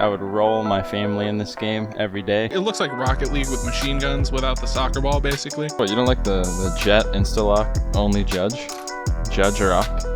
I would roll my family in this game every day. It looks like Rocket League with machine guns without the soccer ball, basically. What, you don't like the Jet Insta-Lock only Judge? Judge or Rock?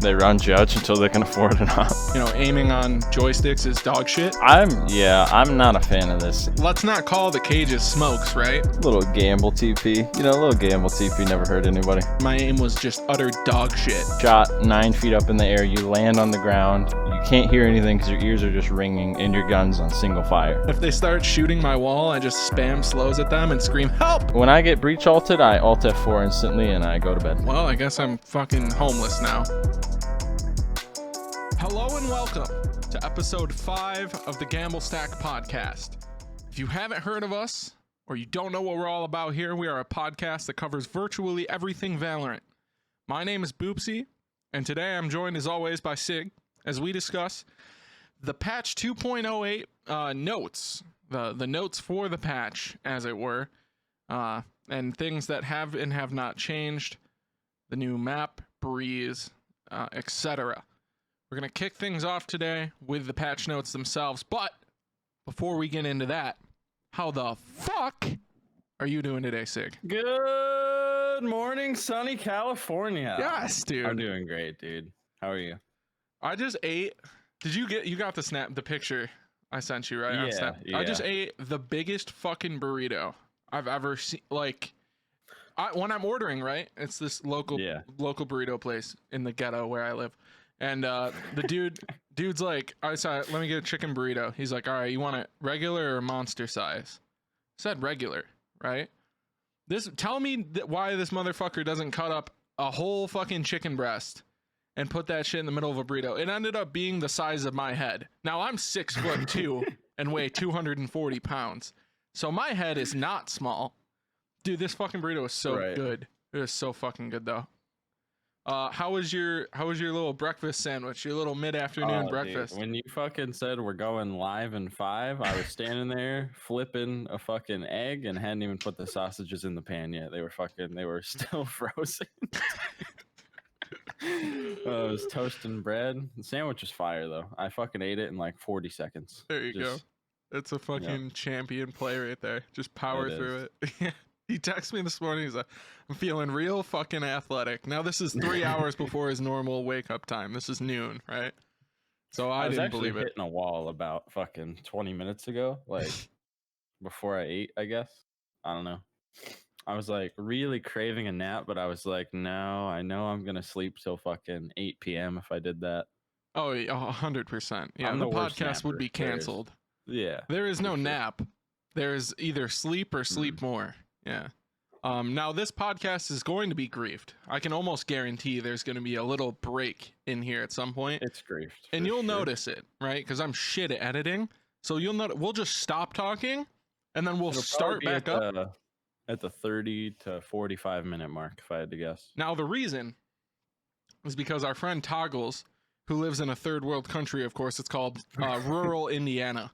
They run Judge until they can afford it up. You know, aiming on joysticks is dog shit. I'm not a fan of this. Let's not call the cages smokes, right? Little gamble TP. You know, a little gamble TP never hurt anybody. My aim was just utter dog shit. Shot 9 feet up in the air, you land on the ground, you can't hear anything because your ears are just ringing and your gun's on single fire. If they start shooting my wall, I just spam slows at them and scream, help! When I get breach ulted, I alt F4 instantly and I go to bed. Well, I guess I'm fucking homeless now. Hello and welcome to episode 5 of the Gamble Stack podcast. If you haven't heard of us, or you don't know what we're all about here, we are a podcast that covers virtually everything Valorant. My name is Boopsy, and today I'm joined as always by Sigg, as we discuss the patch 2.08 notes, the notes for the patch, as it were, and things that have and have not changed, the new map, breeze, etc. We're going to kick things off today with the patch notes themselves, but before we get into that, how the fuck are you doing today, Sigg? Good morning, sunny California. Yes, dude. I'm doing great, dude. How are you? I just ate. You got the picture I sent you, right? Yeah. I just ate the biggest fucking burrito I've ever seen. Like, when I'm ordering, right? It's this local burrito place in the ghetto where I live. And the dude's like, I said, let me get a chicken burrito. He's like, all right, you want it regular or monster size? I said regular, right? Tell me why this motherfucker doesn't cut up a whole fucking chicken breast and put that shit in the middle of a burrito. It ended up being the size of my head. Now I'm 6'2" and weigh 240 pounds. So my head is not small. Dude, this fucking burrito is so good. It was so fucking good though. How was your little breakfast sandwich? Your little mid-afternoon breakfast? Dude, when you fucking said we're going live in 5, I was standing there flipping a fucking egg and hadn't even put the sausages in the pan yet. They were still frozen. I was toasting bread. The sandwich was fire though. I fucking ate it in like 40 seconds. There you go. It's a fucking champion play right there. Just power through it. He texted me this morning. He's like, I'm feeling real fucking athletic. Now, this is 3 hours before his normal wake up time. This is noon, right? So I didn't believe it. Hitting a wall about fucking 20 minutes ago, like before I ate, I guess. I don't know. I was like really craving a nap, but I was like, no, I know I'm going to sleep till fucking 8 p.m. if I did that. Oh, 100%. Yeah, the podcast would be canceled. Yeah. There is no nap. There is either sleep or sleep more. Yeah. Now this podcast is going to be griefed. I can almost guarantee there's going to be a little break in here at some point. It's griefed. And you'll notice it, right? Because I'm shit at editing. So you'll notice we'll just stop talking and then we'll start back up. At the 30 to 45 minute mark, if I had to guess. Now the reason is because our friend Toggles, who lives in a third world country, of course, it's called rural Indiana,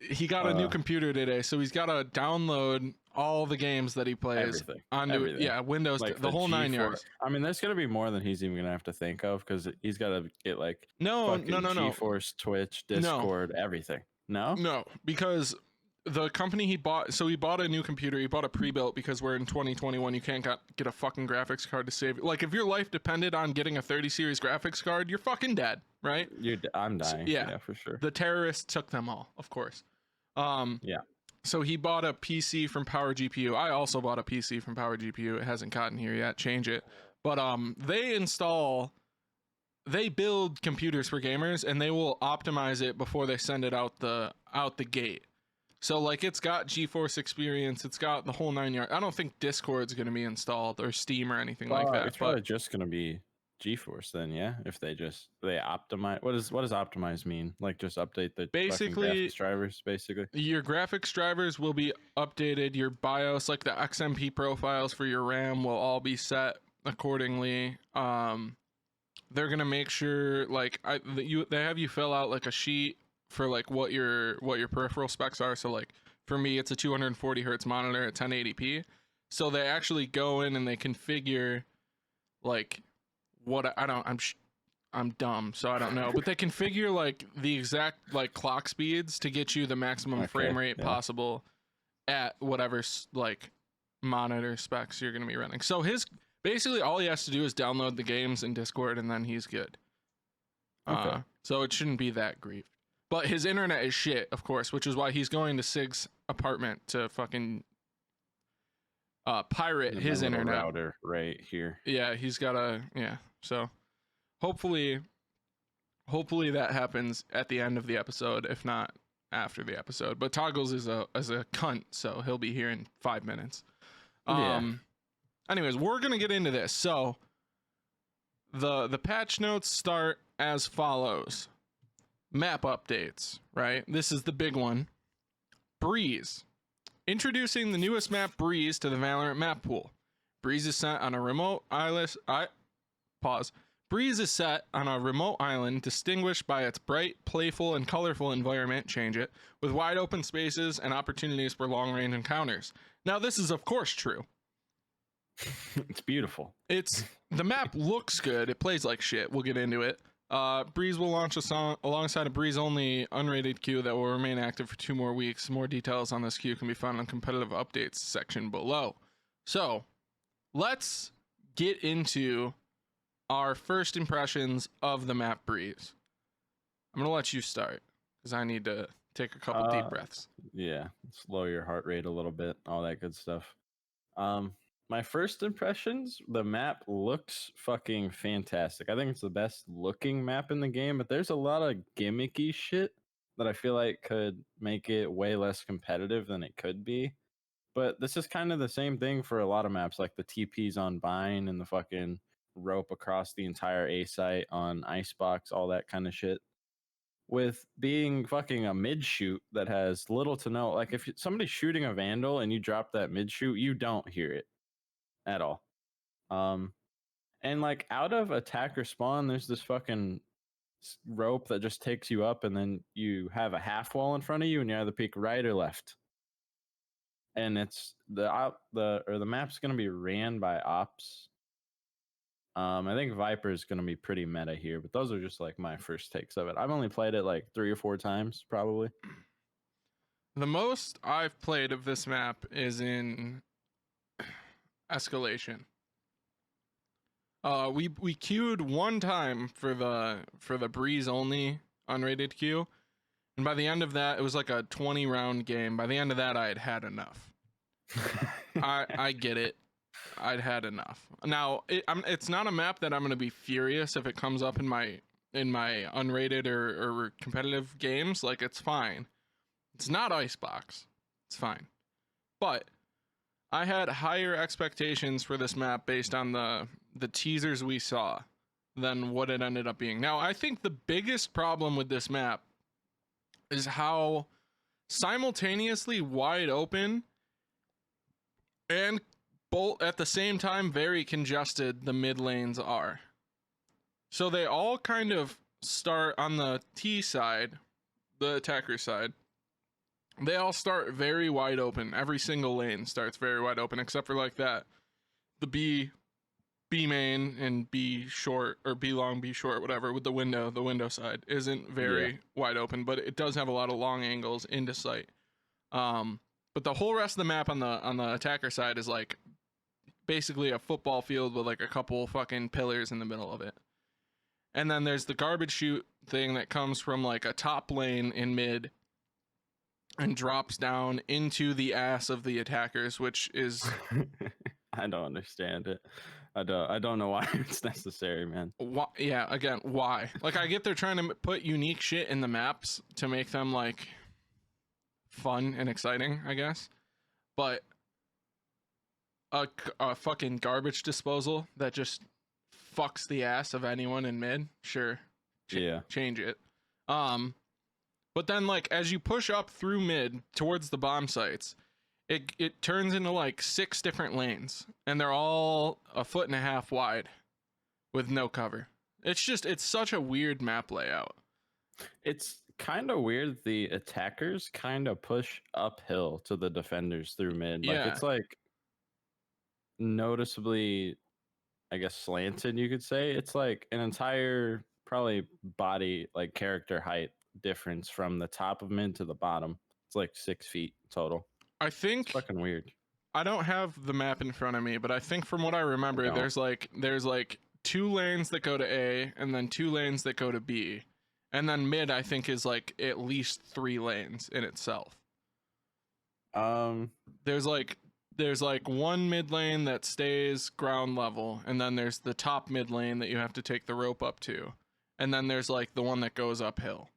he got a new computer today, so he's got to download all the games that he plays onto Windows, like the whole 9 yards. I mean, there's gonna be more than he's even gonna have to think of because he's got to get like no GeForce, Twitch, Discord, everything. No, because the company he bought, so he bought a new computer. He bought a pre-built because we're in 2021. You can't get a fucking graphics card to save. Like, if your life depended on getting a 30 series graphics card, you're fucking dead, right? I'm dying. Yeah, for sure. The terrorists took them all, of course. So he bought a PC from Power GPU. I also bought a PC from Power GPU. It hasn't gotten here yet. Change it. But they build computers for gamers and they will optimize it before they send it out the gate. So like it's got GeForce Experience, it's got the whole 9 yards. I don't think Discord's going to be installed or Steam or anything like that. It's probably just going to be GeForce then, yeah. If they optimize, what does optimize mean? Like just update the basically graphics drivers. Basically, your graphics drivers will be updated. Your BIOS, like the XMP profiles for your RAM, will all be set accordingly. They're gonna make sure like they have you fill out like a sheet for like what your peripheral specs are. So like for me, it's a 240 hertz monitor at 1080p. So they actually go in and they configure like what I'm dumb, so I don't know. But they configure like the exact like clock speeds to get you the maximum frame rate possible at whatever like monitor specs you're gonna be running. So his basically all he has to do is download the games in Discord, and then he's good. Okay. So it shouldn't be that grief. But his internet is shit, of course, which is why he's going to Sigg's apartment to fucking pirate his internet router right here. Yeah, he's got so hopefully that happens at the end of the episode, if not after the episode. But Toggles is a cunt, so he'll be here in 5 minutes. Anyways, we're gonna get into this. So the patch notes start as follows. Map updates, right? This is the big one. Breeze. Introducing the newest map, Breeze, to the Valorant map pool. Breeze is set on a remote island. Breeze is set on a remote island distinguished by its bright, playful, and colorful environment, change it, with wide open spaces and opportunities for long-range encounters. Now, this is of course true. It's beautiful. The map looks good. It plays like shit. We'll get into it. Breeze will launch a song alongside a Breeze-only unrated queue that will remain active for 2 more weeks. More details on this queue can be found on competitive updates section below. So, let's get into our first impressions of the map Breeze. I'm going to let you start, because I need to take a couple deep breaths. Yeah, slow your heart rate a little bit, all that good stuff. My first impressions, the map looks fucking fantastic. I think it's the best looking map in the game, but there's a lot of gimmicky shit that I feel like could make it way less competitive than it could be. But this is kind of the same thing for a lot of maps, like the TPs on Vine and the fucking rope across the entire A site on Icebox, all that kind of shit. With being fucking a mid shoot that has little to no, like if somebody's shooting a Vandal and you drop that mid shoot, you don't hear it at all. And like out of attacker spawn, there's this fucking rope that just takes you up, and then you have a half wall in front of you, and you either peek right or left. And it's the map's gonna be ran by ops. I think Viper is gonna be pretty meta here, but those are just like my first takes of it. I've only played it like 3 or 4 times, probably. The most I've played of this map is in Escalation. We queued 1 time for the Breeze only unrated queue, and by the end of that, it was like a 20 round game. By the end of that, I had had enough. I get it. I'd had enough. Now it's not a map that I'm gonna be furious if it comes up in my unrated or competitive games. Like, it's fine. It's not Icebox. It's fine. But I had higher expectations for this map based on the teasers we saw than what it ended up being. Now, I think the biggest problem with this map is how simultaneously wide open and both at the same time very congested the mid lanes are. So they all kind of start on the T side, the attacker side. They all start very wide open. Every single lane starts very wide open, except for like that, the B main and B short, or B long, B short, whatever, with the window side isn't very wide open, but it does have a lot of long angles into sight. But the whole rest of the map on the attacker side is like basically a football field with like a couple fucking pillars in the middle of it. And then there's the garbage chute thing that comes from like a top lane in mid and drops down into the ass of the attackers, which is I don't understand it. I don't know why it's necessary, man. Why, yeah, again, why? Like, I get they're trying to put unique shit in the maps to make them like fun and exciting, I guess. But a fucking garbage disposal that just fucks the ass of anyone in mid, sure. Change it. But then, like, as you push up through mid towards the bomb sites, it turns into like 6 different lanes, and they're all 1.5 feet wide with no cover. It's such a weird map layout. It's kind of weird. The attackers kind of push uphill to the defenders through mid. Like, it's like noticeably, I guess, slanted, you could say. It's like an entire probably body like character height difference from the top of mid to the bottom. It's like 6 feet total. I It's think fucking weird. I don't have the map in front of me, but I think from what I remember, don't. there's like 2 lanes that go to A and then 2 lanes that go to B. And then mid, I think, is like at least 3 lanes in itself. There's like one mid lane that stays ground level, and then there's the top mid lane that you have to take the rope up to, and then there's like the one that goes uphill.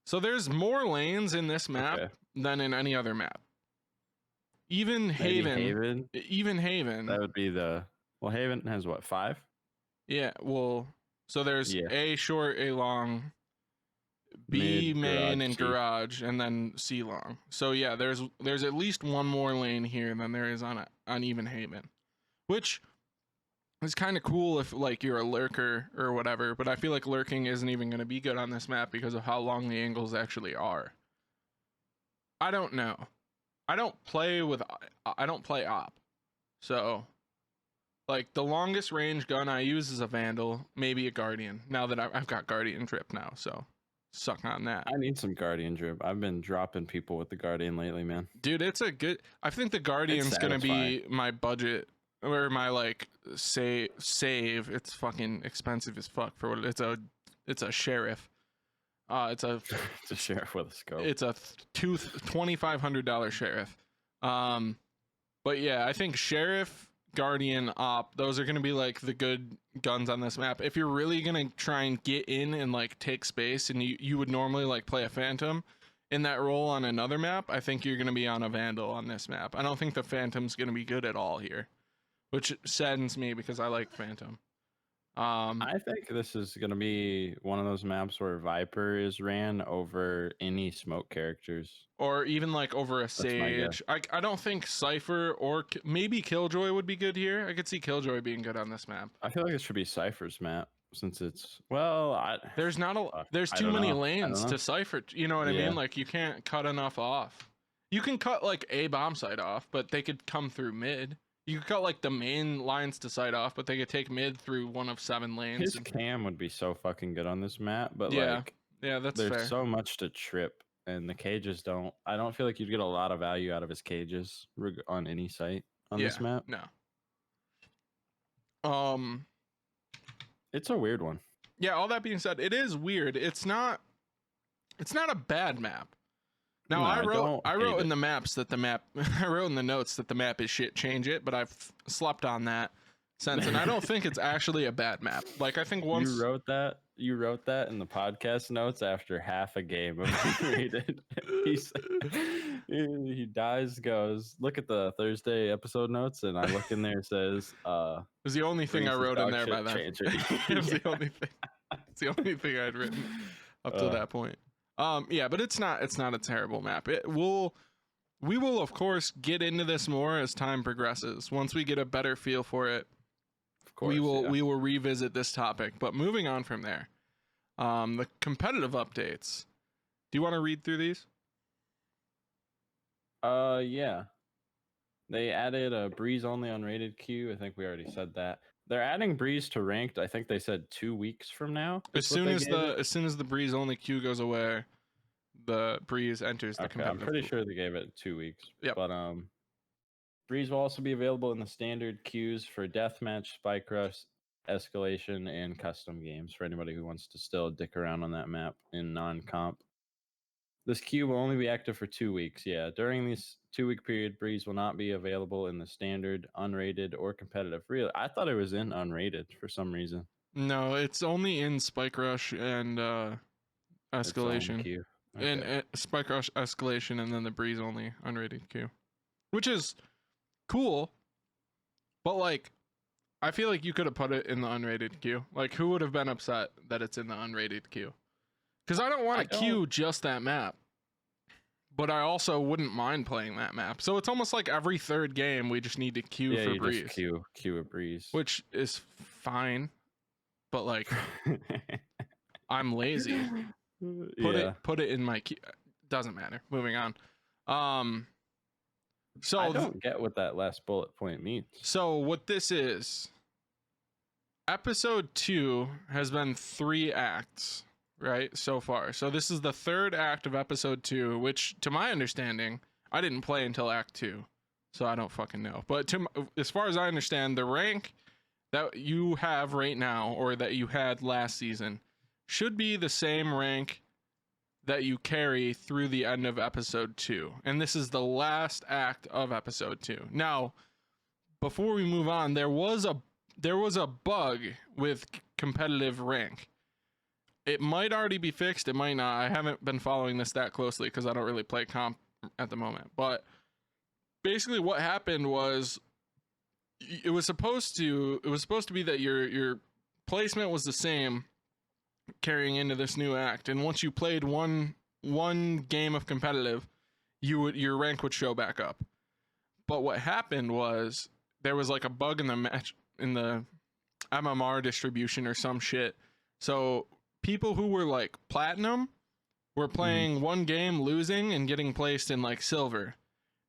So there's more lanes in this map than in any other map. Even Haven. That would be Haven has what, 5? Yeah, well, so there's A short, A long, B Mid, main, garage, and C. garage, and then C long. So yeah, there's at least one more lane here than there is on even Haven, which is kind of cool if like you're a lurker or whatever. But I feel like lurking isn't even going to be good on this map because of how long the angles actually are. I don't know. I don't play op, so like the longest range gun I use is a Vandal, maybe a Guardian. Now that I've got Guardian drip now, so suck on that. I need some Guardian drip. I've been dropping people with the Guardian lately, man. Dude, it's a good. I think the Guardian's gonna be my budget or my like save. It's fucking expensive as fuck for what it's a sheriff. It's a sheriff with a scope. It's a $2,500 sheriff. But yeah, I think sheriff, Guardian, op, those are gonna be like the good guns on this map. If you're really gonna try and get in and like take space, and you would normally like play a Phantom in that role on another map, I think you're gonna be on a Vandal on this map. I don't think the Phantom's gonna be good at all here, which saddens me because I like Phantom. I think this is going to be one of those maps where Viper is ran over any smoke characters. Or even like over a Sage. I don't think Cypher or maybe Killjoy would be good here. I could see Killjoy being good on this map. I feel like it should be Cypher's map since it's, there's too many lanes to Cypher. You know what I mean? Like you can't cut enough off. You can cut like a bomb site off, but they could come through mid. You could cut like the main lines to site off, but they could take mid through one of 7 lanes. His cam would be so fucking good on this map, but that's there's fair. so much to trip, and the cages don't. I don't feel like you'd get a lot of value out of his cages on any site on this map. No. It's a weird one. Yeah. All that being said, it is weird. It's not a bad map. Now I wrote in the maps that the map I wrote in the notes that the map is shit, change it, but I've slept on that since, and I don't think it's actually a bad map. Like I think once you wrote that in the podcast notes after half a game of rated. He dies, goes, look at the Thursday episode notes, and I look in there, it says it was the only thing I wrote in there by then. It was the only thing. It's the only thing I'd written up to that point. Yeah, but it's not a terrible map. We will of course get into this more as time progresses. Once we get a better feel for it, of course, we will revisit this topic. But moving on from there, the competitive updates. Do you want to read through these? Yeah. They added a Breeze only unrated queue. I think we already said that. They're adding Breeze to ranked. I think they said 2 weeks from now. As soon as the Breeze only queue goes away, the Breeze enters the competitive. I'm pretty sure they gave it 2 weeks. Yep. But Breeze will also be available in the standard queues for Deathmatch, Spike Rush, Escalation, and custom games for anybody who wants to still dick around on that map in non-comp. This queue will only be active for 2 weeks. Yeah, during this 2-week period, Breeze will not be available in the standard, unrated, or competitive. Really, I thought it was in unrated for some reason. No, it's only in Spike Rush and Escalation. Okay. And Spike Rush, Escalation, and then the Breeze only unrated queue, which is cool. But like, I feel like you could have put it in the unrated queue. Like, who would have been upset that it's in the unrated queue? Because I don't want to queue just that map, but I also wouldn't mind playing that map. So it's almost like every third game we just need to queue for Breeze. Just queue a Breeze, which is fine, but like I'm lazy. Put it in my queue. Doesn't matter. Moving on. So I don't get what that last bullet point means. So what this is, episode 2 has been 3 acts, right, so far. So this is the 3rd act of episode 2, which, to my understanding, I didn't play until act 2, so I don't fucking know. But as far as I understand, the rank that you have right now, or that you had last season, should be the same rank that you carry through the end of episode 2. And this is the last act of episode 2. Now, before we move on, there was a bug with competitive rank. It might already be fixed, it might not. I haven't been following this that closely because I don't really play comp at the moment. But basically what happened was it was supposed to be that your placement was the same carrying into this new act, and once you played one game of competitive, your rank would show back up. But what happened was there was like a bug in the MMR distribution or some shit. So people who were like platinum were playing one game, losing, and getting placed in like silver.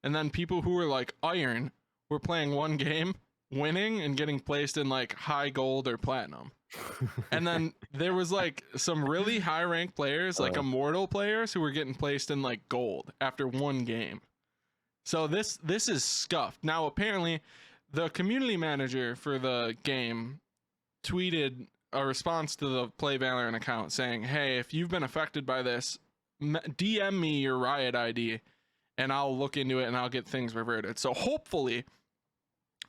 And then people who were like iron were playing one game, winning, and getting placed in like high gold or platinum. And then there was like some really high ranked players, like immortal players, who were getting placed in like gold after one game. So this is scuffed. Now apparently the community manager for the game tweeted a response to the Play Valorant account saying, hey, if you've been affected by this, DM me your Riot ID and I'll look into it and I'll get things reverted. So hopefully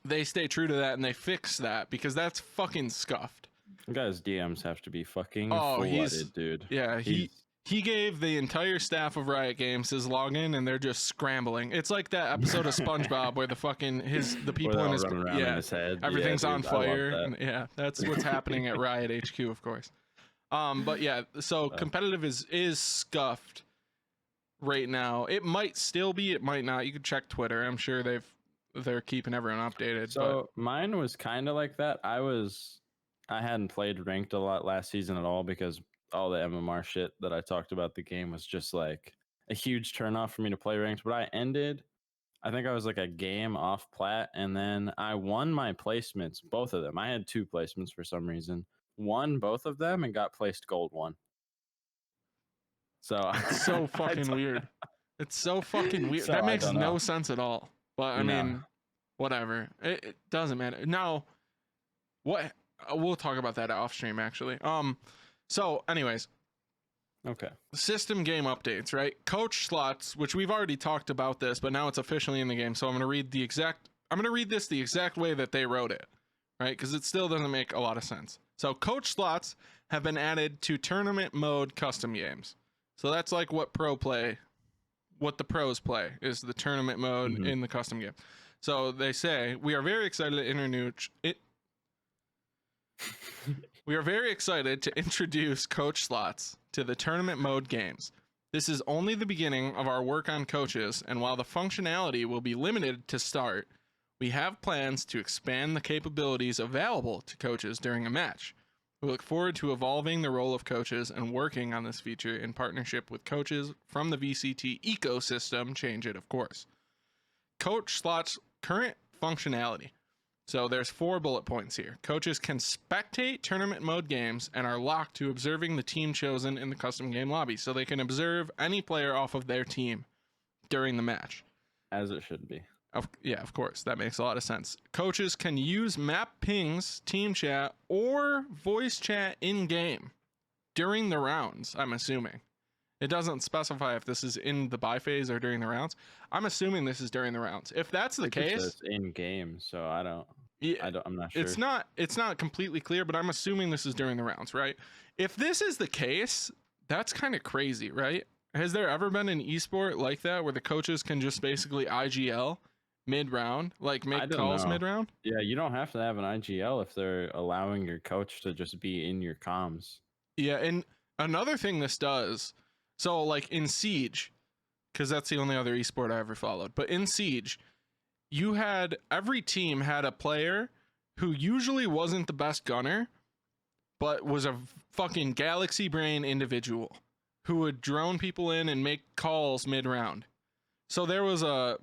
they stay true to that and they fix that, because that's fucking scuffed. Guys, DMs have to be fucking flooded, dude. Yeah, he gave the entire staff of Riot Games his login and they're just scrambling. It's like that episode of SpongeBob where the fucking the people in his head, everything's on fire. And, yeah, that's what's happening at Riot HQ, of course. But yeah, so competitive is scuffed right now. It might still be, it might not. You could check Twitter. I'm sure they're keeping everyone updated. So mine was kind of like that. I hadn't played ranked a lot last season at all because all the MMR shit that I talked about the game was just like a huge turnoff for me to play ranked. But I think I was like a game off plat, and then I won my placements, both of them. I had 2 placements for some reason. Won both of them and got placed gold 1. So it's so fucking weird. It's so fucking weird. So that makes no sense at all. But I mean, whatever. It doesn't matter. Now, we'll talk about that off stream actually. So anyways, okay. System game updates, right? Coach slots, which we've already talked about this, but now it's officially in the game. So I'm going to read this the exact way that they wrote it, right? Because it still doesn't make a lot of sense. So coach slots have been added to tournament mode custom games. So that's like what the pros play is the tournament mode in the custom game. So they say, we are very excited to introduce coach slots to the tournament mode games. This is only the beginning of our work on coaches, and while the functionality will be limited to start, we have plans to expand the capabilities available to coaches during a match. We look forward to evolving the role of coaches and working on this feature in partnership with coaches from the VCT ecosystem. Change it, of course. Coach slots current functionality. So there's 4 bullet points here. Coaches can spectate tournament mode games and are locked to observing the team chosen in the custom game lobby. So they can observe any player off of their team during the match. As it should be. Yeah, of course. That makes a lot of sense. Coaches can use map pings, team chat, or voice chat in-game during the rounds, I'm assuming. It doesn't specify if this is in the buy phase or during the rounds. I'm assuming this is during the rounds. If that's the case, it's in game, so I'm not sure. It's not completely clear, but I'm assuming this is during the rounds, right? If this is the case, that's kind of crazy, right? Has there ever been an esport like that where the coaches can just basically IGL mid-round, like make calls mid-round? Yeah, you don't have to have an IGL if they're allowing your coach to just be in your comms. Yeah, and another thing this does, so like in Siege, because that's the only other esport I ever followed, but in Siege, every team had a player who usually wasn't the best gunner, but was a fucking galaxy brain individual who would drone people in and make calls mid-round. So there was a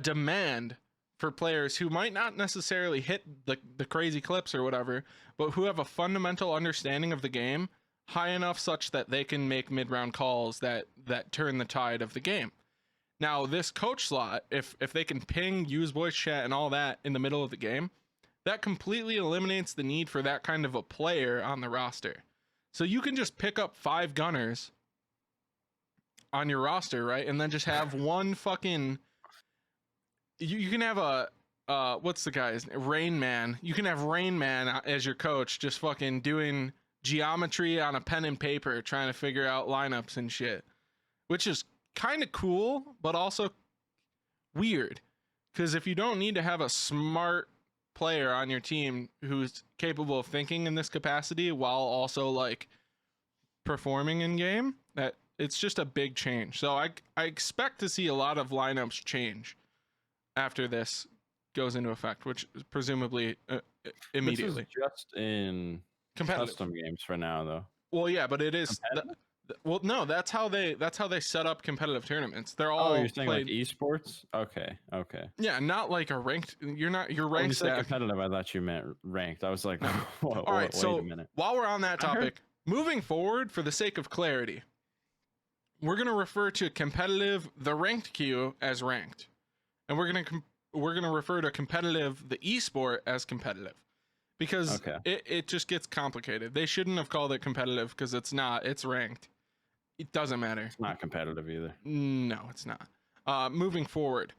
demand for players who might not necessarily hit the crazy clips or whatever, but who have a fundamental understanding of the game high enough such that they can make mid-round calls that turn the tide of the game. Now, this coach slot, if they can ping, use voice chat, and all that in the middle of the game, that completely eliminates the need for that kind of a player on the roster. So you can just pick up 5 gunners on your roster, right? And then just have one fucking... You can have a... what's the guy's name? Rain Man. You can have Rain Man as your coach, just fucking doing geometry on a pen and paper, trying to figure out lineups and shit. Which is kind of cool, but also weird. Because if you don't need to have a smart player on your team who's capable of thinking in this capacity while also like performing in game, that it's just a big change. So I expect to see a lot of lineups change after this goes into effect, which is presumably immediately. This is just in custom games for now, though. Well, yeah, but it is. Well, no, that's how they set up competitive tournaments. They're all you're saying played like esports? Okay. Yeah, not like a ranked. You're ranked. When you said competitive, I thought you meant ranked. I was like, all right. So wait a minute. While we're on that topic, moving forward, for the sake of clarity, we're gonna refer to competitive, the ranked queue, as ranked, and we're gonna refer to competitive, the esport, as competitive, because it just gets complicated. They shouldn't have called it competitive because it's not. It's ranked. It doesn't matter. It's not competitive either. No, it's not. Moving forward,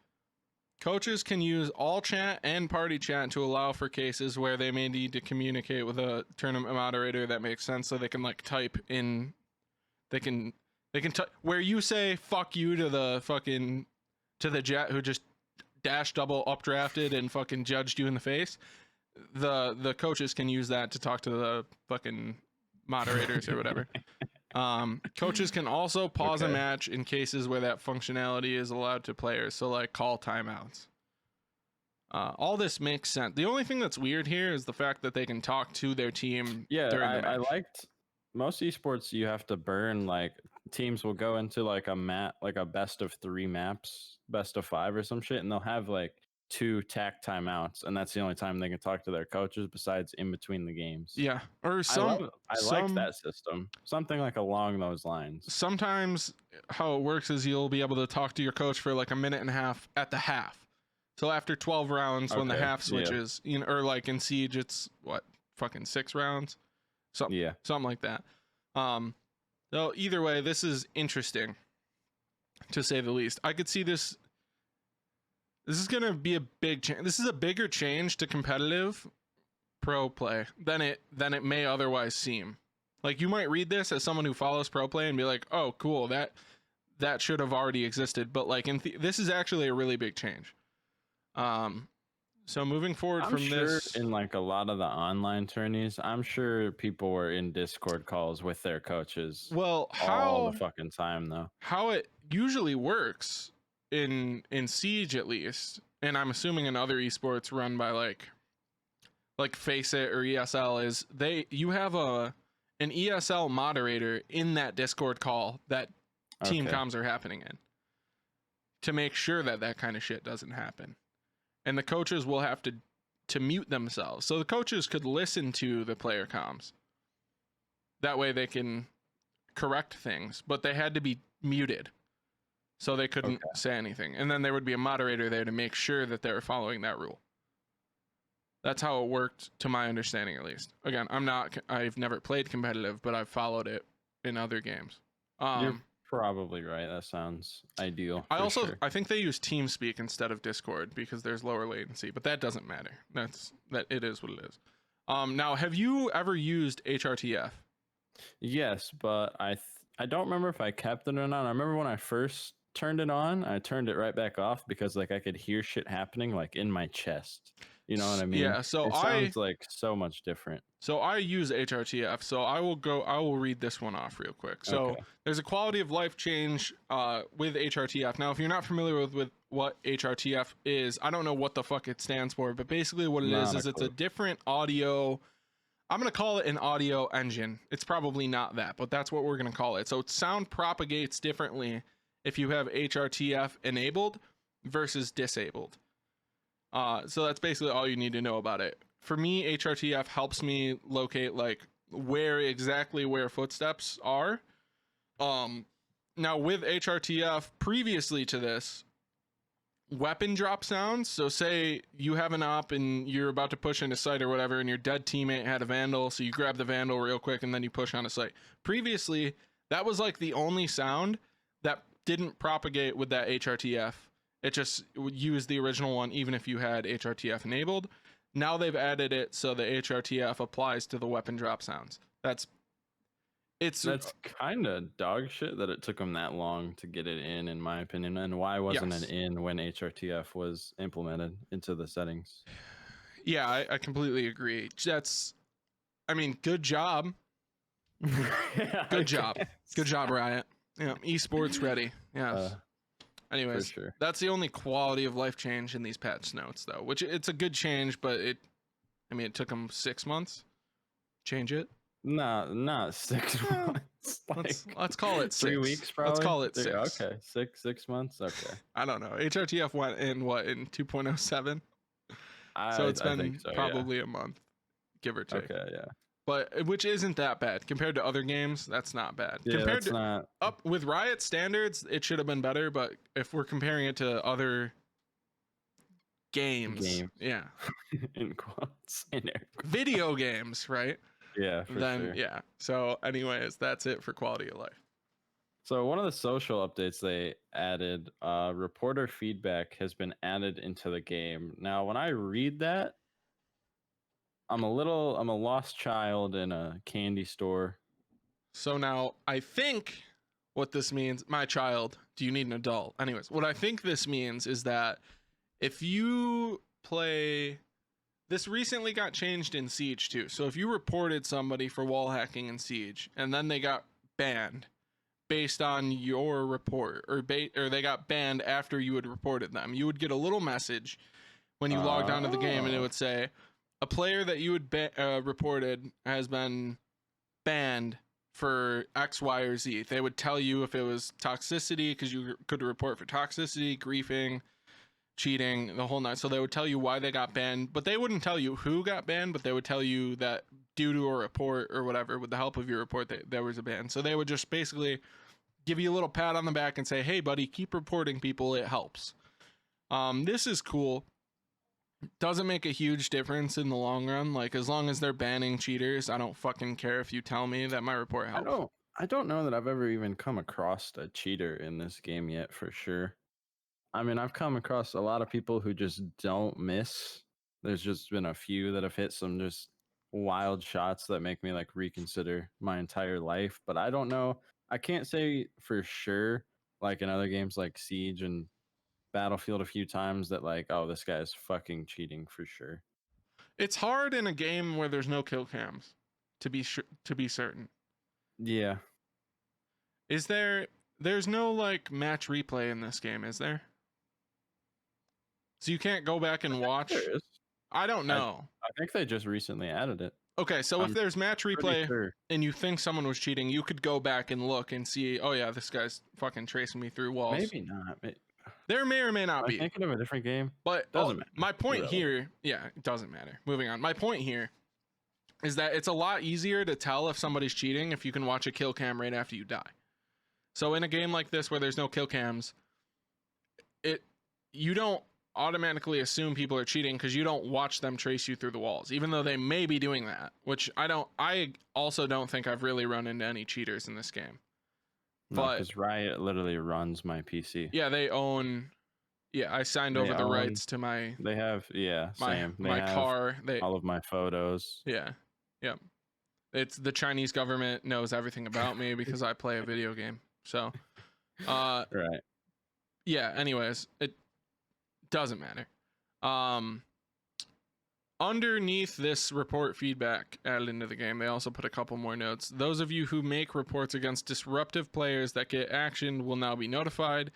coaches can use all chat and party chat to allow for cases where they may need to communicate with a tournament moderator that makes sense, so they can like type in. They can where you say fuck you to the jet who just dash double updrafted and fucking judged you in the face. The coaches can use that to talk to the fucking moderators or whatever. Coaches can also pause a match in cases where that functionality is allowed to players, so like call timeouts. All this makes sense. The only thing that's weird here is the fact that they can talk to their team. Yeah, during the match. I liked most esports. You have to burn, like teams will go into like a map, like a best of 3 maps, best of 5 or some shit, and they'll have like 2 tack timeouts, and that's the only time they can talk to their coaches besides in between the games. Yeah, or I like that system, something like along those lines. Sometimes how it works is you'll be able to talk to your coach for like a minute and a half at the half. So after 12 rounds, when the half switches, you know, or like in Siege, it's what, fucking 6 rounds, something like that. So either way, this is interesting, to say the least. I could see this. This is gonna be a big change. This is a bigger change to competitive pro play than it may otherwise seem. Like, you might read this as someone who follows pro play and be like, "Oh, cool, that should have already existed." But like, this is actually a really big change. So moving forward this, in like a lot of the online tourneys, I'm sure people were in Discord calls with their coaches. Well, all the fucking time though. How it usually works in Siege, at least, and I'm assuming in other esports run by like Faceit or ESL, is you have an ESL moderator in that Discord call that team comms are happening in, to make sure that kind of shit doesn't happen. And the coaches will have to mute themselves. So the coaches could listen to the player comms. That way they can correct things, but they had to be muted. So they couldn't say anything. And then there would be a moderator there to make sure that they were following that rule. That's how it worked, to my understanding, at least. Again, I've never played competitive, but I've followed it in other games. You're probably right. That sounds ideal. I think they use TeamSpeak instead of Discord because there's lower latency, but that doesn't matter. It is what it is. Now, have you ever used HRTF? Yes, but I don't remember if I kept it or not. I remember when I first turned it on, I turned it right back off because like I could hear shit happening like in my chest. You know what I mean? Yeah, so it sounds like so much different. So I use HRTF, so I will read this one off real quick. So there's a quality of life change with HRTF. Now, if you're not familiar with what HRTF is, I don't know what the fuck it stands for, but basically what it is it's a different audio. I'm going to call it an audio engine. It's probably not that, but that's what we're going to call it. So sound propagates differently if you have HRTF enabled versus disabled. So that's basically all you need to know about it. For me, HRTF helps me locate like where footsteps are. Now with HRTF previously to this, weapon drop sounds. So say you have an op and you're about to push into site or whatever, and your dead teammate had a vandal, so you grab the vandal real quick and then you push on a site. Previously, that was like the only sound that didn't propagate with that HRTF. It just would use the original one even if you had HRTF enabled. Now they've added it so the HRTF applies to the weapon drop sounds. That's kind of dog shit that it took them that long to get it in my opinion. And why wasn't it in when HRTF was implemented into the settings? Yeah, I completely agree. Good job. Good job. Good job, Riot. Yeah, esports ready. Yes. Anyways, sure. That's the only quality of life change in these patch notes, though. Which it's a good change, but it took them 6 months. Change it. No, not 6 months. Let's call it 6. 3 weeks, probably. Let's call it 6. Okay, 6 months. Okay. I don't know. HRTF went in 2.07. So it's been probably a month, give or take. Okay, yeah. But which isn't that bad compared to other games. That's not bad. Yeah, compared that's not up with Riot standards. It should have been better. But if we're comparing it to other games. Yeah, in quotes, in air quotes. Video games, right? Yeah, yeah. So, anyways, that's it for quality of life. So one of the social updates they added, reporter feedback has been added into the game. Now, when I read that, I'm a lost child in a candy store. So now I think what this means, my child, do you need an adult? Anyways, what I think this means is that if you play, this recently got changed in Siege too. So if you reported somebody for wall hacking in Siege and then they got banned based on your report, or they got banned after you had reported them, you would get a little message when you logged onto the game, and it would say, a player that you had reported has been banned for X, Y, or Z. They would tell you if it was toxicity, because you could report for toxicity, griefing, cheating, the whole night. So they would tell you why they got banned, but they wouldn't tell you who got banned, but they would tell you that due to a report or whatever, with the help of your report, there was a ban. So they would just basically give you a little pat on the back and say, hey, buddy, keep reporting people. It helps. This is cool. Doesn't make a huge difference in the long run. Like, as long as they're banning cheaters, I don't fucking care if you tell me that my report helped. I don't know that I've ever even come across a cheater in this game yet, for sure. I mean, I've come across a lot of people who just don't miss. There's just been a few that have hit some just wild shots that make me like reconsider my entire life. But I don't know. I can't say for sure, like in other games like Siege and Battlefield a few times, that like, oh, this guy is fucking cheating for sure. It's hard in a game where there's no kill cams to be certain. Yeah. There's no like match replay in this game, is there? So you can't go back and watch. There is. I don't know. I think they just recently added it. Okay, so if there's match replay and you think someone was cheating, you could go back and look and see, oh yeah, this guy's fucking tracing me through walls. Maybe not. There may or may not be. I'm thinking of a different game. But doesn't matter. My point here, yeah, it doesn't matter. Moving on. My point here is that it's a lot easier to tell if somebody's cheating if you can watch a kill cam right after you die. So in a game like this where there's no kill cams, you don't automatically assume people are cheating because you don't watch them trace you through the walls, even though they may be doing that, which I also don't think I've really run into any cheaters in this game. But because Riot literally runs my PC. Yeah, they own. Yeah, I signed over the rights to my. They have, yeah, same. My car. All of my photos. Yeah, yep. It's the Chinese government knows everything about me because I play a video game. So, right. Yeah. Anyways, it doesn't matter. Underneath this report feedback added into the game, they also put a couple more notes. Those of you who make reports against disruptive players that get actioned will now be notified.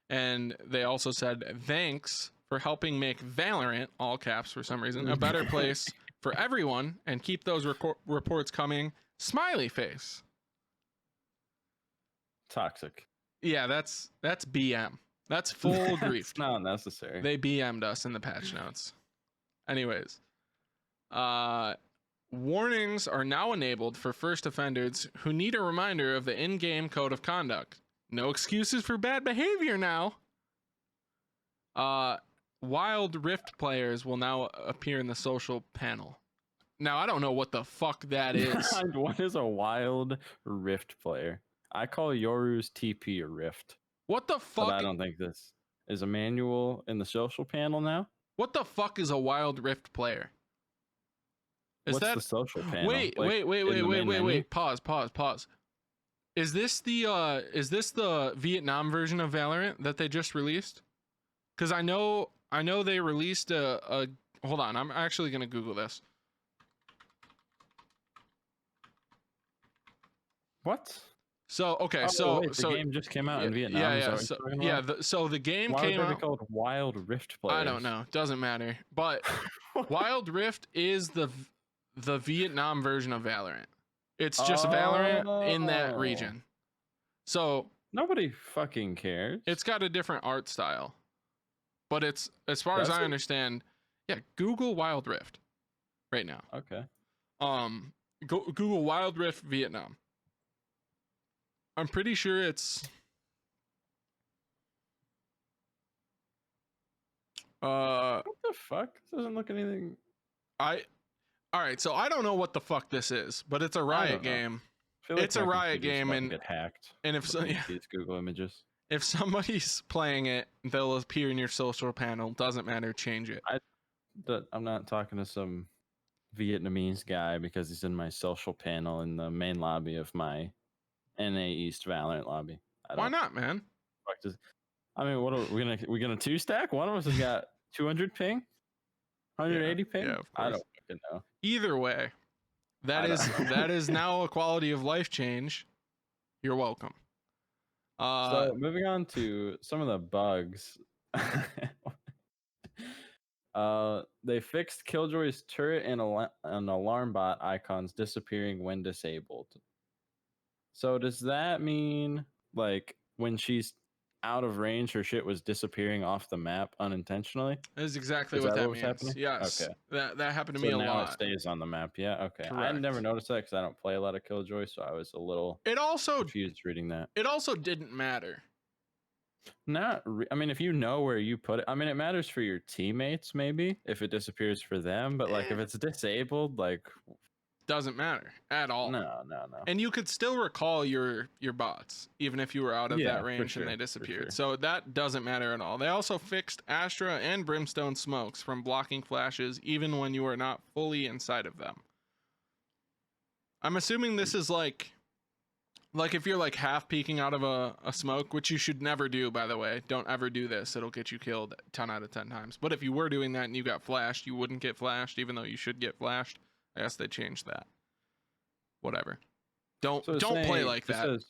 And they also said, thanks for helping make Valorant, all caps for some reason, a better place for everyone, and keep those reports coming. Smiley face. Toxic. Yeah, that's BM. That's full grief. It's not necessary. They BM'd us in the patch notes. Anyways, warnings are now enabled for first offenders who need a reminder of the in-game code of conduct. No excuses for bad behavior now. Wild Rift players will now appear in the social panel. Now, I don't know what the fuck that is. What is a Wild Rift player? I call Yoru's TP a Rift. What the fuck? But I don't think this is a manual in the social panel now. What the fuck is a Wild Rift player? What's the social panel? Wait. Pause. Is this the Vietnam version of Valorant that they just released? Because I know they released a. Hold on, I'm actually gonna Google this. What? So okay, the game just came out in Vietnam. Yeah. So the game Why came would they out. be called Wild Rift players? I don't know. Doesn't matter. But Wild Rift is the Vietnam version of Valorant. It's just Valorant in that region. So nobody fucking cares. It's got a different art style, but it's, as far as I understand, yeah. Google Wild Rift right now. Okay. Google Wild Rift Vietnam. I'm pretty sure it's. What the fuck? This doesn't look anything. All right, so I don't know what the fuck this is, but it's a Riot game. It's a Riot game, and get hacked. And if these Google images, if somebody's playing it, they'll appear in your social panel. Doesn't matter, change it. I'm not talking to some Vietnamese guy because he's in my social panel in the main lobby of my NA East Valorant lobby. Why not, man? I mean, what are we gonna two stack? One of us has got 200 ping, 180 ping. Yeah, of course. I don't fucking know. Either way, that is now a quality of life change. You're welcome. So moving on to some of the bugs. They fixed Killjoy's turret and alarm bot icons disappearing when disabled. So does that mean like when she's out of range, her shit was disappearing off the map unintentionally? That is exactly what that means. Happening? Yes. Okay. That happened to me a now lot. It stays on the map. Yeah. Okay. Correct. I never noticed that because I don't play a lot of Killjoy, so I was a little confused reading that. It also didn't matter. I mean, if you know where you put it, I mean, it matters for your teammates, maybe if it disappears for them, but like if it's disabled, like doesn't matter at all. No. And you could still recall your bots even if you were out of that range and they disappeared. So that doesn't matter at all. They also fixed Astra and Brimstone smokes from blocking flashes even when you are not fully inside of them. I'm assuming this is like if you're like half peeking out of a smoke, which you should never do, by the way. Don't ever do this. It'll get you killed 10 out of 10 times. But if you were doing that and you got flashed, you wouldn't get flashed, even though you should get flashed. I guess they changed that. Whatever. Don't play like that. Says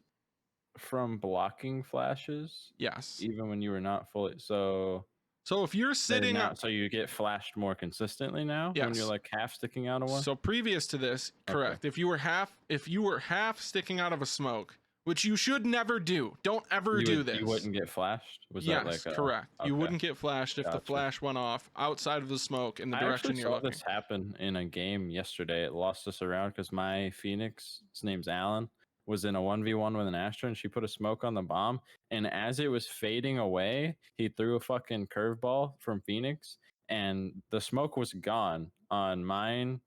from blocking flashes? Yes. Even when you were not fully. So if you're sitting up, so you get flashed more consistently now when you're like half sticking out of one. So previous to this, correct. If you were half sticking out of a smoke, which you should never do. Don't ever do this. You wouldn't get flashed? Yes, correct. Okay. You wouldn't get flashed if the flash went off outside of the smoke in the direction you're looking. I saw this happen in a game yesterday. It lost us around because my Phoenix, his name's Alan, was in a 1v1 with an Astra, and she put a smoke on the bomb, and as it was fading away, he threw a fucking curveball from Phoenix, and the smoke was gone on mine,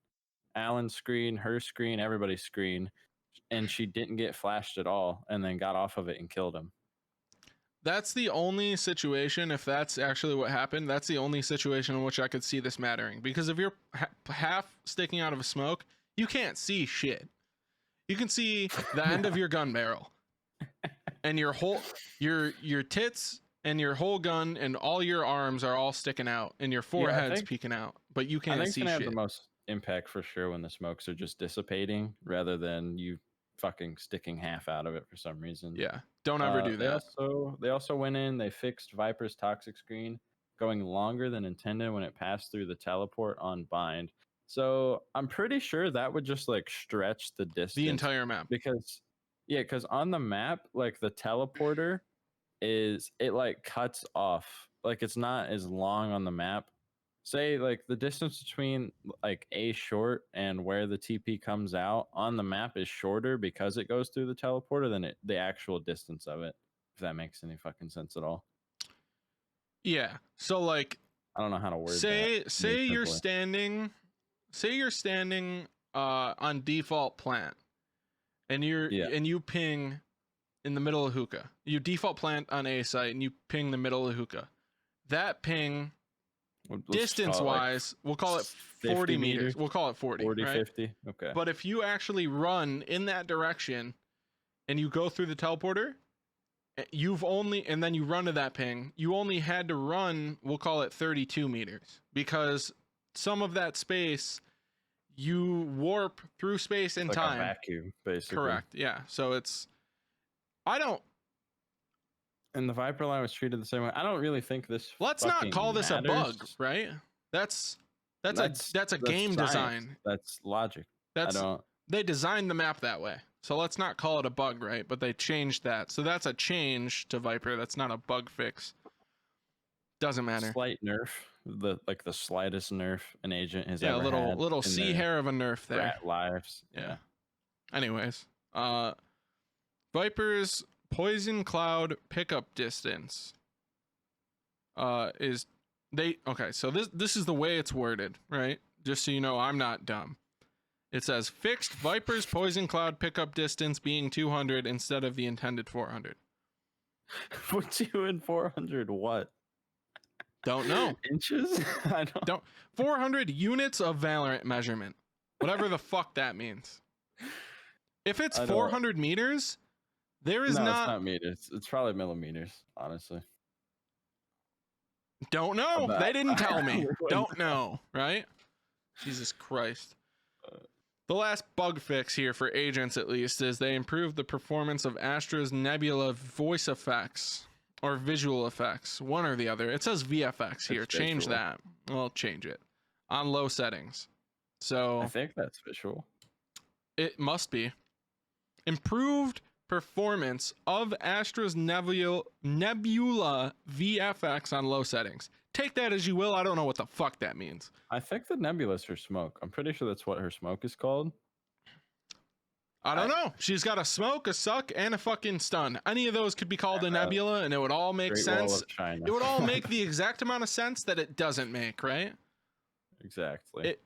Alan's screen, her screen, everybody's screen, and she didn't get flashed at all, and then got off of it and killed him. That's the only situation, if that's actually what happened, that's the only situation in which I could see this mattering. Because if you're half sticking out of a smoke, you can't see shit. You can see the end of your gun barrel. And your whole your tits and your whole gun and all your arms are all sticking out and your forehead's peeking out, but you can't see shit. I think it's gonna have the most impact for sure when the smokes are just dissipating rather than you fucking sticking half out of it for some reason. Yeah, don't ever do that. They also went in, they fixed Viper's toxic screen going longer than intended when it passed through the teleport on bind. So I'm pretty sure that would just like stretch the distance, the entire map, because on the map, like the teleporter is it like cuts off. Like it's not as long on the map. Say like the distance between like a short and where the TP comes out on the map is shorter because it goes through the teleporter than the actual distance of it. If that makes any fucking sense at all. Yeah. So like, I don't know how to word say that. say you're standing, on default plant, and you ping in the middle of hookah. You default plant on A site and you ping the middle of hookah. That ping, distance wise, we'll call it 40 meters. We'll call it 40, 40, right? 50. Okay. But if you actually run in that direction and you go through the teleporter, and then you run to that ping, you only had to run, we'll call it 32 meters, because some of that space you warp through space and like time. A vacuum, basically. Correct. Yeah. So and the Viper line was treated the same way. I don't really think this. Let's not call this a bug, right? That's a game science. design. That's logic. They designed the map that way. So let's not call it a bug, right? But they changed that. So that's a change to Viper. That's not a bug fix. Doesn't matter. Slight nerf, the slightest nerf an agent has ever had. Little sea hair of a nerf there. Rat lives. Yeah. Anyways, Viper's Poison Cloud pickup distance so this is the way it's worded, right? Just so you know, I'm not dumb. It says fixed Viper's Poison Cloud pickup distance being 200 instead of the intended 400. Put you in 400 what? Don't know. Inches? I don't. 400 units of Valorant measurement. Whatever the fuck that means. If it's 400 meters, it's not meters. It's probably millimeters, honestly. Don't know. They didn't tell me. Don't know, right? Jesus Christ. The last bug fix here for agents, at least, is they improved the performance of Astra's Nebula voice effects or visual effects, one or the other. It says VFX here. Change that. Well, change it on low settings. So I think that's visual. It must be. Improved performance of Astra's Nebula VFX on low settings. Take that as you will. I don't know what the fuck that means. I think the Nebula's her smoke. I'm pretty sure that's what her smoke is called. I don't know. She's got a smoke, a suck, and a fucking stun. Any of those could be called a Nebula, and it would all make sense. It would all make the exact amount of sense that it doesn't make, right? Exactly.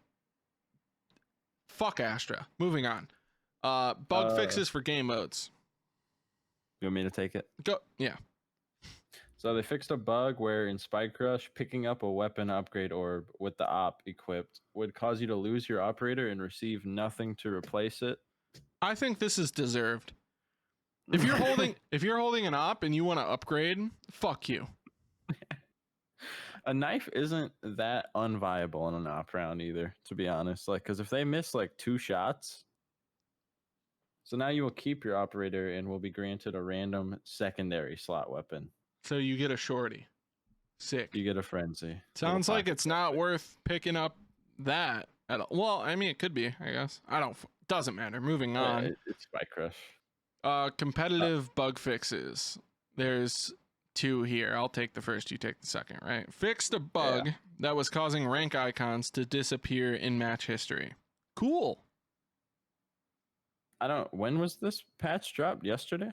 Fuck Astra. Moving on. Bug fixes for game modes. You want me to take it? Go. Yeah. So they fixed a bug where in Spike Crush, picking up a weapon upgrade orb with the op equipped would cause you to lose your operator and receive nothing to replace it. I think this is deserved. If you're holding an op and you want to upgrade, fuck you. A knife isn't that unviable in an op round either, to be honest. Like, because if they miss like 2 shots, so now you will keep your operator and will be granted a random secondary slot weapon. So you get a shorty. Sick. You get a frenzy. Sounds like it's not worth picking up that at all. Well, I mean, it could be, I guess. Doesn't matter. Moving on. It's Spike Crush. Competitive bug fixes. There's 2 here. I'll take the first, you take the second, right? Fixed a bug that was causing rank icons to disappear in match history. Cool. When was this patch dropped? Yesterday?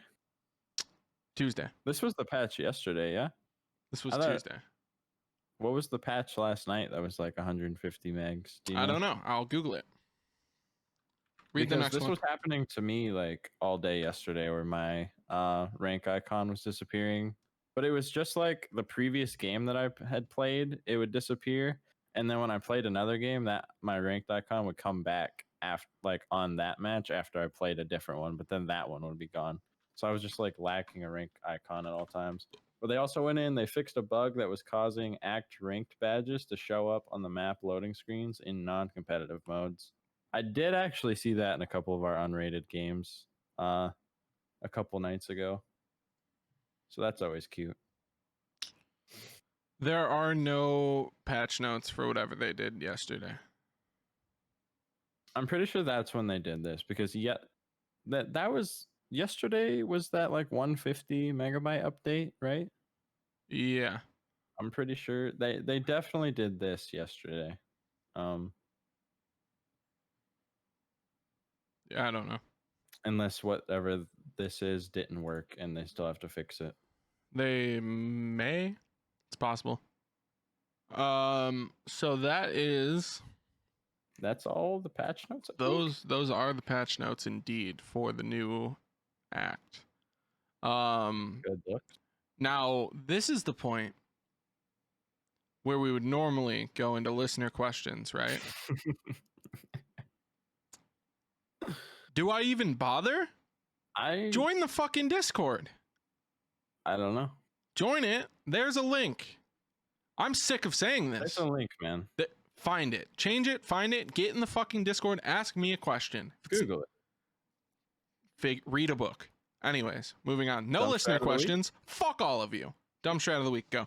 Tuesday. This was the patch yesterday, yeah? This was Tuesday. What was the patch last night that was like 150 megs? I don't know. I'll Google it. Read the next one. This was happening to me like all day yesterday where my rank icon was disappearing. But it was just like the previous game that I had played, it would disappear. And then when I played another game, that my ranked icon would come back after, like on that match after I played a different one, but then that one would be gone. So I was just like lacking a rank icon at all times. But they also went in, they fixed a bug that was causing act ranked badges to show up on the map loading screens in non-competitive modes. I did actually see that in a couple of our unrated games a couple nights ago. So that's always cute. There are no patch notes for whatever they did yesterday. I'm pretty sure that's when they did this because that was yesterday was that like 150 megabyte update, right? Yeah. I'm pretty sure they definitely did this yesterday. I don't know. Unless whatever this is didn't work and they still have to fix it. They may. It's possible. So that's all the patch notes. Those are the patch notes indeed for the new act. Good luck. Now this is the point where we would normally go into listener questions, right? Do I even bother? Join the fucking Discord. I don't know. Join it. There's a link. I'm sick of saying this. There's a link, man. Find it. Change it. Find it. Get in the fucking Discord. Ask me a question. Google it. Read a book. Anyways, moving on. No listener questions. Fuck all of you. Dumb strat of the week. Go.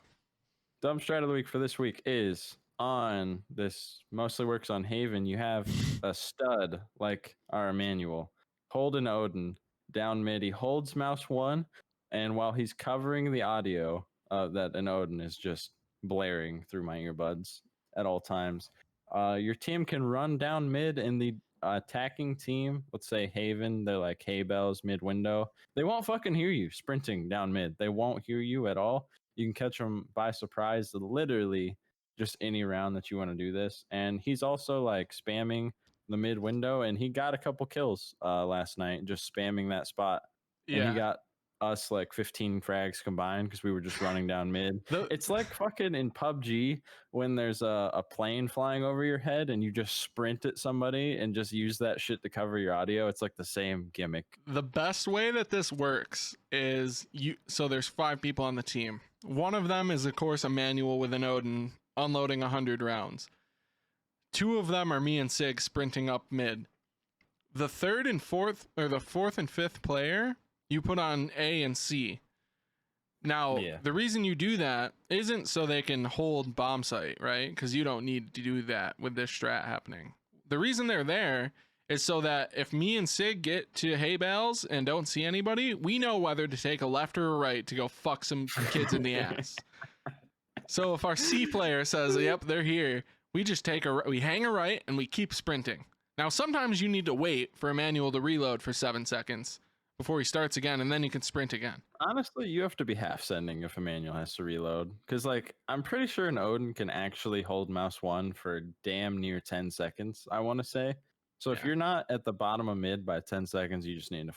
Dumb strat of the week for this week is on this. Mostly works on Haven. You have a stud like our Emmanuel. Hold an Odin down mid. He holds mouse 1, and while he's covering the audio that an Odin is just blaring through my earbuds at all times, your team can run down mid, and the attacking team, let's say Haven, they're like hay bells mid window. They won't fucking hear you sprinting down mid. They won't hear you at all. You can catch them by surprise, literally just any round that you want to do this. And he's also like spamming the mid window, and he got a couple kills last night just spamming that spot. Yeah. And he got us like 15 frags combined because we were just running down mid. It's like fucking in PUBG when there's a plane flying over your head and you just sprint at somebody and just use that shit to cover your audio. It's like the same gimmick. The best way that this works is so there's 5 people on the team. One of them is of course Emmanuel with an Odin unloading 100 rounds. 2 of them are me and Sigg sprinting up mid. The third and fourth, or the fourth and fifth player, you put on A and C. Now, the reason you do that isn't so they can hold bomb site, right? Because you don't need to do that with this strat happening. The reason they're there is so that if me and Sigg get to hay bales and don't see anybody, we know whether to take a left or a right to go fuck some kids in the ass. So if our C player says, yep, they're here, we just we hang a right and we keep sprinting. Now, sometimes you need to wait for Emmanuel to reload for 7 seconds before he starts again, and then you can sprint again. Honestly, you have to be half sending if Emmanuel has to reload. Because, like, I'm pretty sure an Odin can actually hold mouse 1 for damn near 10 seconds, I want to say. So if you're not at the bottom of mid by 10 seconds, you just need to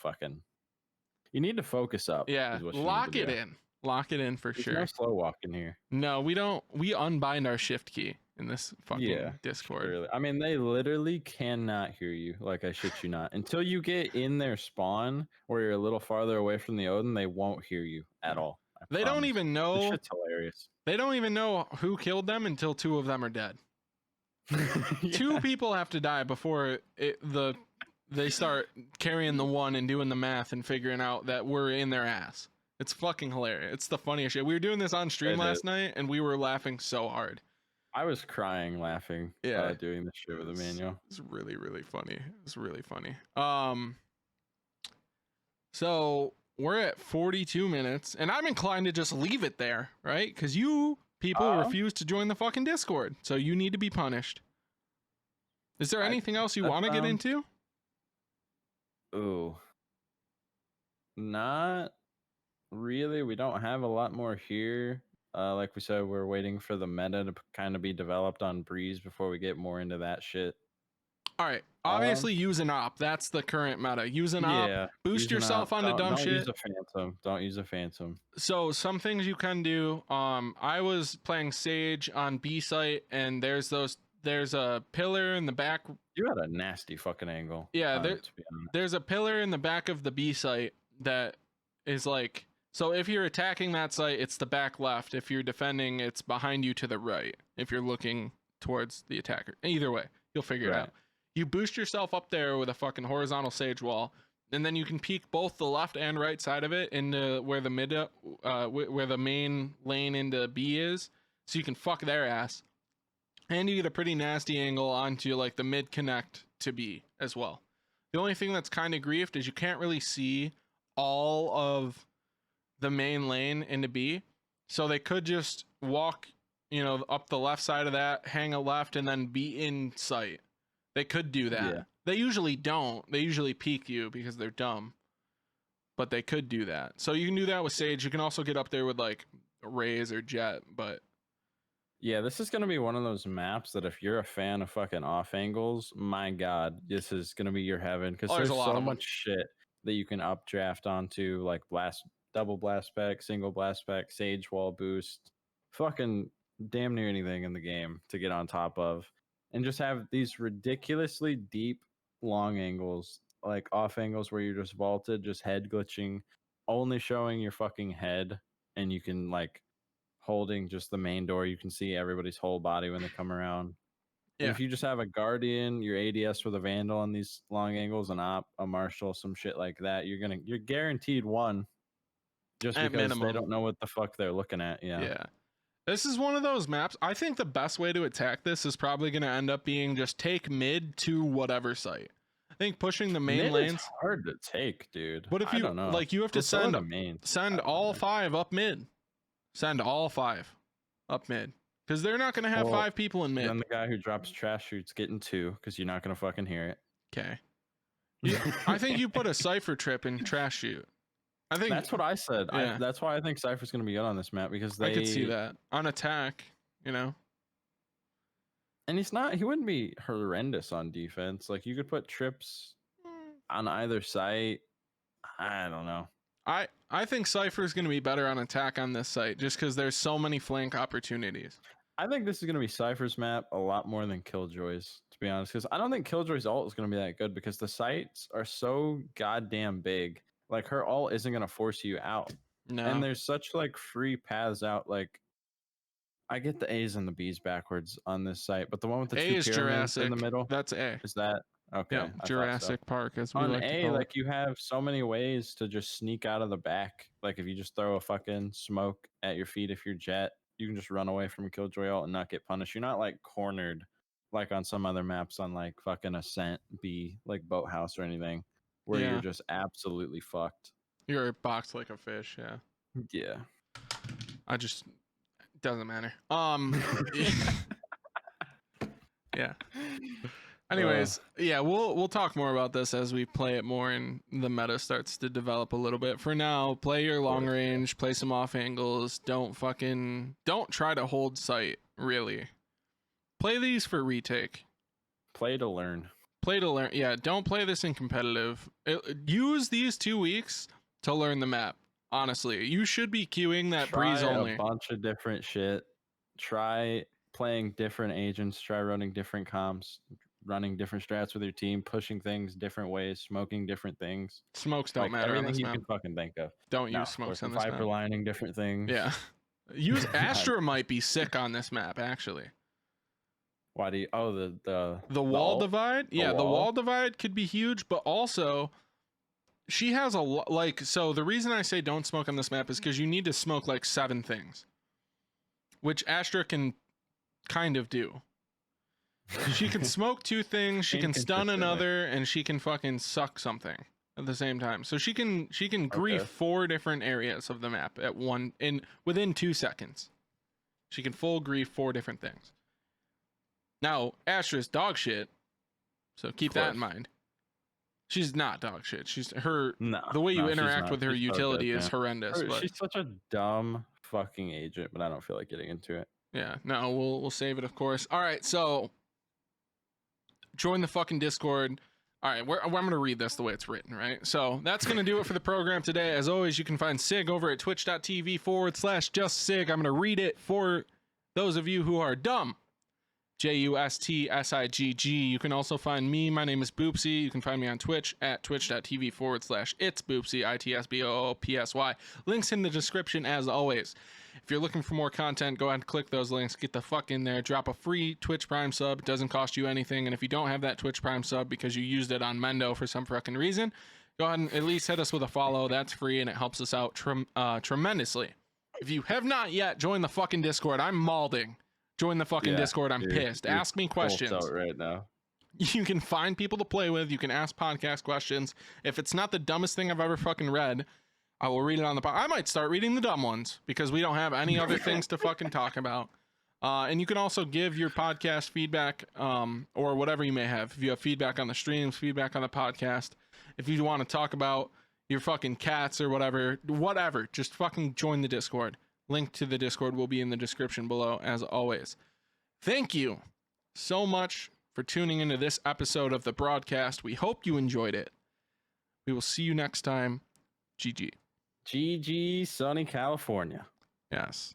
you need to focus up. Yeah, lock it in. Lock it in for sure. There's no slow walking here. No, we don't. We unbind our shift key in this fucking Discord. Really. I mean, they literally cannot hear you. Like, I shit you not. Until you get in their spawn where you're a little farther away from the Odin, they won't hear you at all. They don't even know. This shit's hilarious. They don't even know who killed them until 2 of them are dead. 2 people have to die before they start carrying the 1 and doing the math and figuring out that we're in their ass. It's fucking hilarious. It's the funniest shit. We were doing this on stream last night, and we were laughing so hard. I was crying laughing. Doing this shit with Emmanuel. It's really, really funny. It's really funny. So we're at 42 minutes, and I'm inclined to just leave it there, right? Because you people refuse to join the fucking Discord, so you need to be punished. Is there anything else you want to get into? Ooh, not really. We don't have a lot more here. Like we said, we're waiting for the meta to kind of be developed on Breeze before we get more into that shit. All right. Obviously, use an op. That's the current meta. Use an op. Boost yourself onto dumb shit. Don't use a phantom. Don't use a phantom. So some things you can do. I was playing Sage on B site, and there's a pillar in the back. You had a nasty fucking angle. Yeah, there's a pillar in the back of the B site that is like, so if you're attacking that site, it's the back left. If you're defending, it's behind you to the right. If you're looking towards the attacker. Either way, you'll figure it out. You boost yourself up there with a fucking horizontal Sage wall, and then you can peek both the left and right side of it into where the where the main lane into B is, so you can fuck their ass. And you get a pretty nasty angle onto like the mid connect to B as well. The only thing that's kind of griefed is you can't really see all of the main lane into B. So they could just walk, up the left side of that, hang a left, and then be in sight. They could do that. Yeah. They usually don't. They usually peek you because they're dumb. But they could do that. So you can do that with Sage. You can also get up there with like Raze or Jet, but yeah, this is gonna be one of those maps that if you're a fan of fucking off angles, my god, this is gonna be your heaven because there's there's a lot so of 'em. much shit that you can updraft onto, like double blast spec, single blast spec, Sage wall boost, fucking damn near anything in the game to get on top of, and just have these ridiculously deep long angles, like off angles where you're just vaulted, just head glitching, only showing your fucking head, and you can like holding just the main door, you can see everybody's whole body when they come around. Yeah. And if you just have a guardian, your ADS with a vandal on these long angles, an op, a marshal, some shit like that, you're guaranteed one, just At because minimum. they don't know what the fuck they're looking at. Yeah. This is one of those maps. I think the best way to attack this is probably going to end up being just take mid to whatever site. I think pushing the main Mid lanes is hard to take, dude. But if I you don't know. like, you have to Let's go to send main. send all 5 up mid. Send all 5 up mid because they're not going to have 5 people in mid. Then the guy who drops trash shoots getting 2 because you're not gonna fucking hear it. Okay. I think you put a Cypher trip in trash shoot. I think That's what I said. Yeah. That's why I think Cypher's gonna be good on this map because I could see that on attack. And he wouldn't be horrendous on defense. Like you could put trips on either site. I don't know. I think Cypher is going to be better on attack on this site just because there's so many flank opportunities. I think this is going to be Cypher's map a lot more than Killjoy's, to be honest, because I don't think Killjoy's ult is going to be that good because the sites are so goddamn big. Like her ult isn't going to force you out. No. And there's such like free paths out. Like I get the A's and the B's backwards on this site, but the one with the A two is pyramids Jurassic. in the middle, That's A. is that okay? Yeah, I thought so. Jurassic Park as we On like to A, call like you have so many ways to just sneak out of the back. Like if you just throw a fucking smoke at your feet, if you're Jet, you can just run away from a Killjoy ult and not get punished. You're not like cornered like on some other maps on like fucking Ascent B, like Boathouse or anything, where Yeah. you're just absolutely fucked. You're boxed like a fish. Yeah. Yeah. I just doesn't matter. Yeah. Anyways, yeah, we'll talk more about this as we play it more and the meta starts to develop a little bit. For now, play your long range, play some off angles. Don't try to hold sight, really. Play these for retake. Play to learn. Play to learn. Yeah, don't play this in competitive. Use these 2 weeks to learn the map. Honestly, you should be queuing that breeze only. A bunch of different shit. Try playing different agents. Try running different comps. Running different strats with your team, pushing things different ways, smoking different things. Smokes don't matter on everything this you map. can fucking think of. Don't use smokes on this Viper map. lining different things. Yeah. Use Astra might be sick on this map, actually. Why do you? Oh, the wall ult? divide? Yeah, the wall divide could be huge, but also she has a lot. Like, so the reason I say don't smoke on this map is because you need to smoke like 7 things, which Astra can kind of do. She can smoke 2 things, she can stun another, and she can fucking suck something at the same time. So she can grief 4 different areas of the map at within 2 seconds. She can full grief 4 different things. Now, Astra's dog shit, so keep that in mind. She's not dog shit. The way you interact with her utility is horrendous. She's such a dumb fucking agent, but I don't feel like getting into it. Yeah, no, we'll save it, of course. All right, so join the fucking Discord. All right, I'm going to read this the way it's written, right? So that's going to do it for the program today. As always, you can find Sigg over at twitch.tv/justsig. I'm going to read it for those of you who are dumb. JUSTSIGG. You can also find me. My name is Boopsy. You can find me on Twitch at twitch.tv/itsboopsy, ITSBOOPSY. Links in the description as always. If you're looking for more content, go ahead and click those links. Get the fuck in there. Drop a free Twitch Prime sub. It doesn't cost you anything. And if you don't have that Twitch Prime sub because you used it on Mendo for some fucking reason, go ahead and at least hit us with a follow. That's free and it helps us out tremendously. If you have not yet joined the fucking Discord, I'm malding. Join the fucking Discord. I'm pissed. Ask me questions. Out right now. You can find people to play with. You can ask podcast questions. If it's not the dumbest thing I've ever fucking read, I will read it on the I might start reading the dumb ones because we don't have any other things to fucking talk about. And you can also give your podcast feedback, or whatever you may have. If you have feedback on the streams, feedback on the podcast, if you want to talk about your fucking cats or whatever, just fucking join the Discord. Link to the Discord will be in the description below, as always. Thank you so much for tuning into this episode of the broadcast. We hope you enjoyed it. We will see you next time. GG. GG, sunny California. Yes.